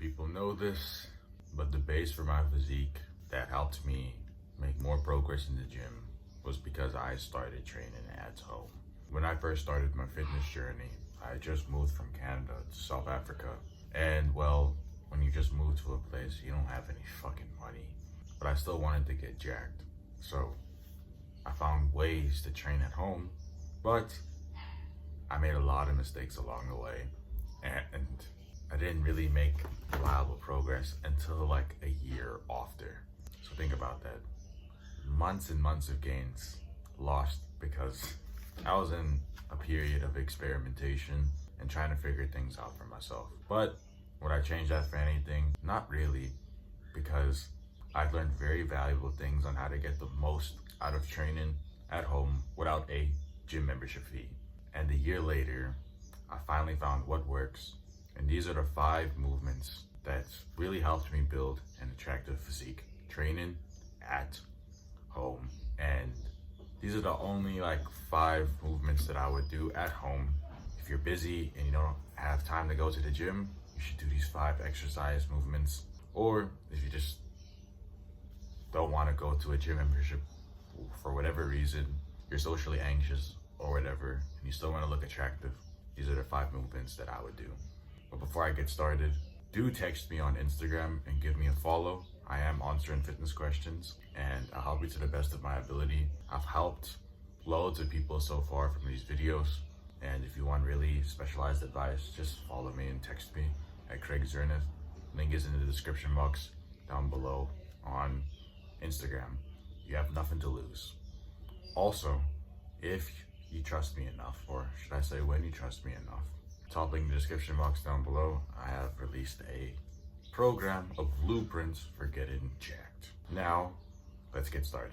people know this, but the base for my physique that helped me make more progress in the gym was because I started training at home. When I first started my fitness journey, I just moved from Canada to South Africa. And well, when you just move to a place, you don't have any fucking money. But I still wanted to get jacked. So I found ways to train at home, but I made a lot of mistakes along the way. And I didn't really make reliable progress until like a year after. So think about that. Months and months of gains lost because I was in a period of experimentation and trying to figure things out for myself. But would I change that for anything? Not really, because I've learned very valuable things on how to get the most out of training at home without a gym membership fee. And a year later, I finally found what works. And these are the 5 movements that really helped me build an attractive physique. Training at home. And these are the only 5 movements that I would do at home. If you're busy and you don't have time to go to the gym, you should do these 5 exercise movements. Or if you just don't want to go to a gym membership for whatever reason, you're socially anxious or whatever, and you still want to look attractive, these are the 5 movements that I would do. But before I get started, do text me on Instagram and give me a follow. I am answering fitness questions and I'll help you to the best of my ability. I've helped loads of people so far from these videos. And if you want really specialized advice, just follow me and text me at Craig Zerneth. Link is in the description box down below on Instagram. You have nothing to lose. Also, if you trust me enough, or should I say when you trust me enough, top link in the description box down below, I have released a program of blueprints for getting jacked. Now, let's get started.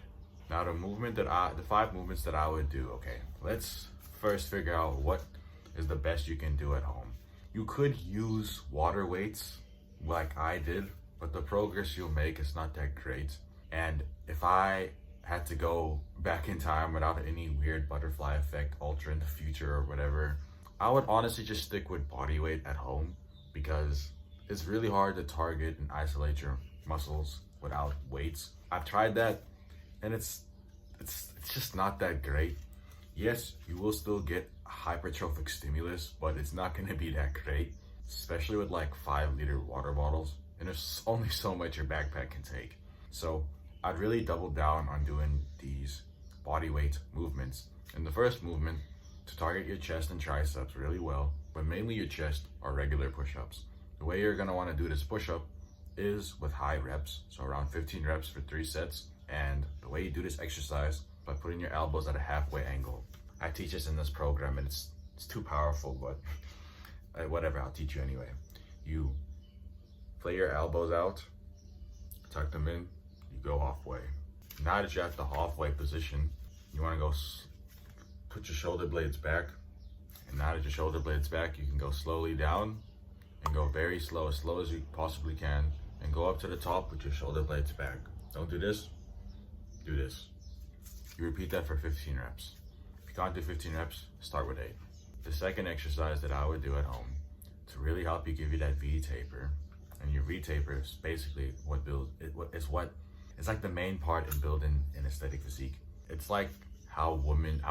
Now the 5 movements that I would do, okay, let's first figure out what is the best you can do at home. You could use water weights like I did, but the progress you'll make is not that great. And if I had to go back in time without any weird butterfly effect, ultra in the future or whatever, I would honestly just stick with body weight at home, because it's really hard to target and isolate your muscles without weights. I've tried that and it's just not that great. Yes, you will still get hypertrophic stimulus, but it's not going to be that great, especially with 5-liter water bottles, and there's only so much your backpack can take. So I'd really double down on doing these body weight movements. And the first movement, to target your chest and triceps really well, but mainly your chest, are regular push-ups. The way you're going to want to do this push-up is with high reps, so around 15 reps for 3 sets. And the way you do this exercise, by putting your elbows at a halfway angle. I teach this in this program and it's too powerful, but whatever, I'll teach you anyway. You play your elbows out, tuck them in, you go halfway. Now that you're at the halfway position, you want to go put your shoulder blades back. And now that your shoulder blades back, you can go slowly down and go very slow as you possibly can, and go up to the top with your shoulder blades back. Don't do this, do this. You repeat that for 15 reps. If you can't do 15 reps, start with 8. The second exercise that I would do at home to really help you give you that V taper, and your V taper is basically it's like the main part in building an aesthetic physique. It's like how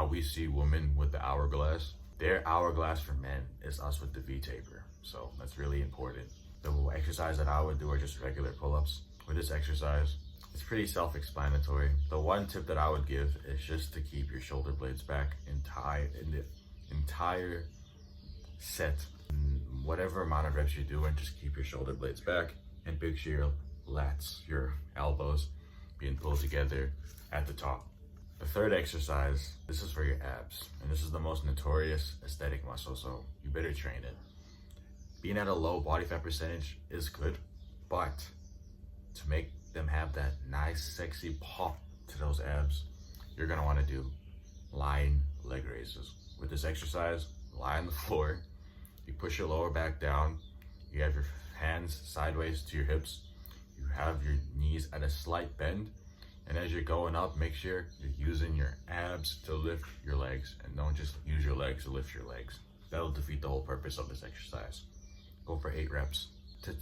we see women with the hourglass. Their hourglass for men is us with the V taper. So that's really important. The exercise that I would do are just regular pull-ups. With this exercise, it's pretty self-explanatory. The one tip that I would give is just to keep your shoulder blades back in the entire set. Whatever amount of reps you're doing, just keep your shoulder blades back and picture your lats, your elbows being pulled together at the top. The third exercise, this is for your abs, and this is the most notorious aesthetic muscle, so you better train it. Being at a low body fat percentage is good, but to make them have that nice sexy pop to those abs, you're gonna want to do lying leg raises. With this exercise, lie on the floor, you push your lower back down, you have your hands sideways to your hips, you have your knees at a slight bend, and as you're going up, make sure you're using your abs to lift your legs, and don't just use your legs to lift your legs. That'll defeat the whole purpose of this exercise. Go for 8 reps. To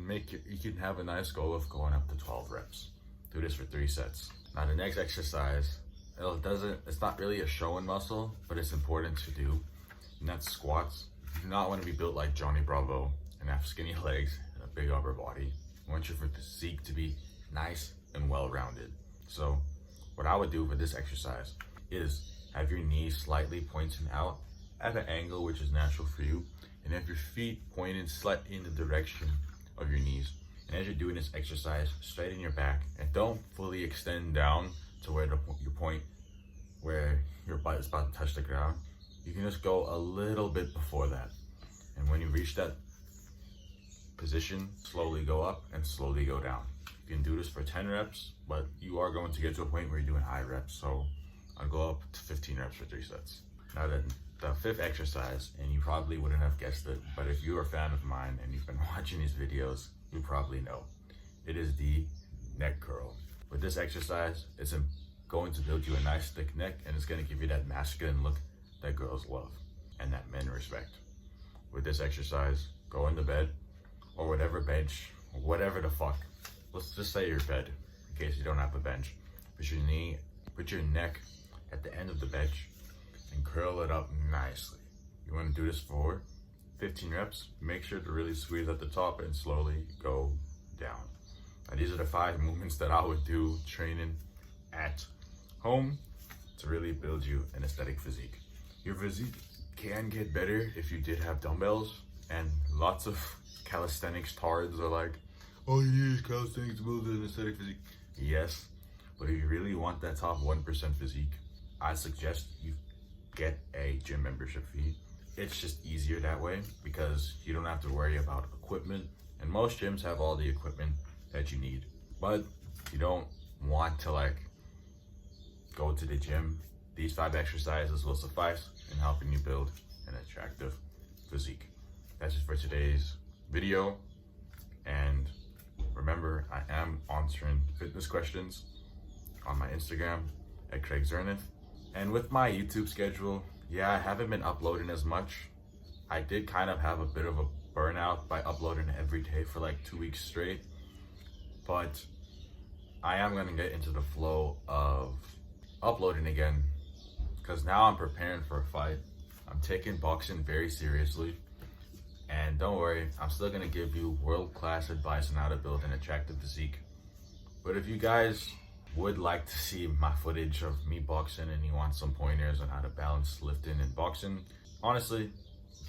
you can have a nice goal of going up to 12 reps. Do this for 3 sets. Now the next exercise, it's not really a showing muscle, but it's important to do, and that's squats. You do not want to be built like Johnny Bravo and have skinny legs and a big upper body. You want your physique to be nice and well-rounded. So what I would do for this exercise is have your knees slightly pointing out at an angle which is natural for you, and have your feet pointed slightly in the direction of your knees. And as you're doing this exercise, straighten your back and don't fully extend down to where your point where your butt is about to touch the ground. You can just go a little bit before that. And when you reach that position, slowly go up and slowly go down. You can do this for 10 reps, but you are going to get to a point where you're doing high reps. So I'll go up to 15 reps for 3 sets. Now then, the fifth exercise, and you probably wouldn't have guessed it, but if you're a fan of mine and you've been watching these videos, you probably know. It is the neck curl. With this exercise, it's going to build you a nice thick neck, and it's going to give you that masculine look that girls love and that men respect. With this exercise, go into bed or whatever bench, or whatever the fuck. Let's just say your bed, in case you don't have a bench. Put your neck at the end of the bench and curl it up nicely. You want to do this for 15 reps. Make sure to really squeeze at the top and slowly go down. Now, these are the 5 movements that I would do training at home to really build you an aesthetic physique. Your physique can get better if you did have dumbbells, and lots of calisthenics tards are like, oh, you use calisthenics to build an aesthetic physique. Yes, but if you really want that top 1% physique, I suggest you get a gym membership fee. It's just easier that way because you don't have to worry about equipment, and most gyms have all the equipment that you need. But you don't want to like go to the gym. These 5 exercises will suffice in helping you build an attractive physique. That's it for today's video, and remember, I am answering fitness questions on my Instagram at Craig Zernith. And with my YouTube schedule, yeah, I haven't been uploading as much. I did kind of have a bit of a burnout by uploading every day for like 2 weeks straight, but I am gonna get into the flow of uploading again because now I'm preparing for a fight. I'm taking boxing very seriously, and don't worry, I'm still gonna give you world-class advice on how to build an attractive physique. But if you guys would like to see my footage of me boxing and you want some pointers on how to balance lifting and boxing, honestly,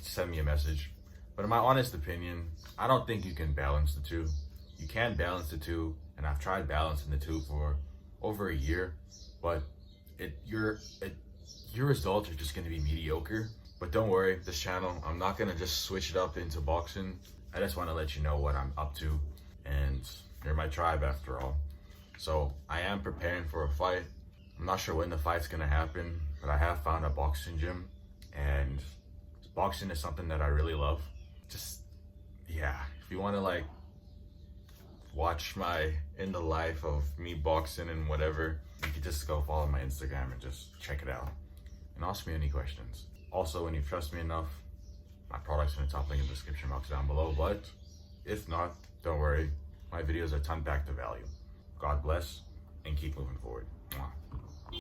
send me a message. But in my honest opinion, I don't think you can balance the two. You can balance the two, and I've tried balancing the two for over a year, but your results are just gonna be mediocre. But don't worry, this channel, I'm not gonna just switch it up into boxing. I just wanna let you know what I'm up to, and you're my tribe after all. So I am preparing for a fight. I'm not sure when the fight's gonna happen, but I have found a boxing gym, and boxing is something that I really love. Just, yeah, if you wanna like watch my in the life of me boxing and whatever, you can just go follow my Instagram and just check it out and ask me any questions. Also, when you trust me enough, my product's in the top link in the description box down below, but if not, don't worry, my videos are ton packed to value. God bless, and keep moving forward.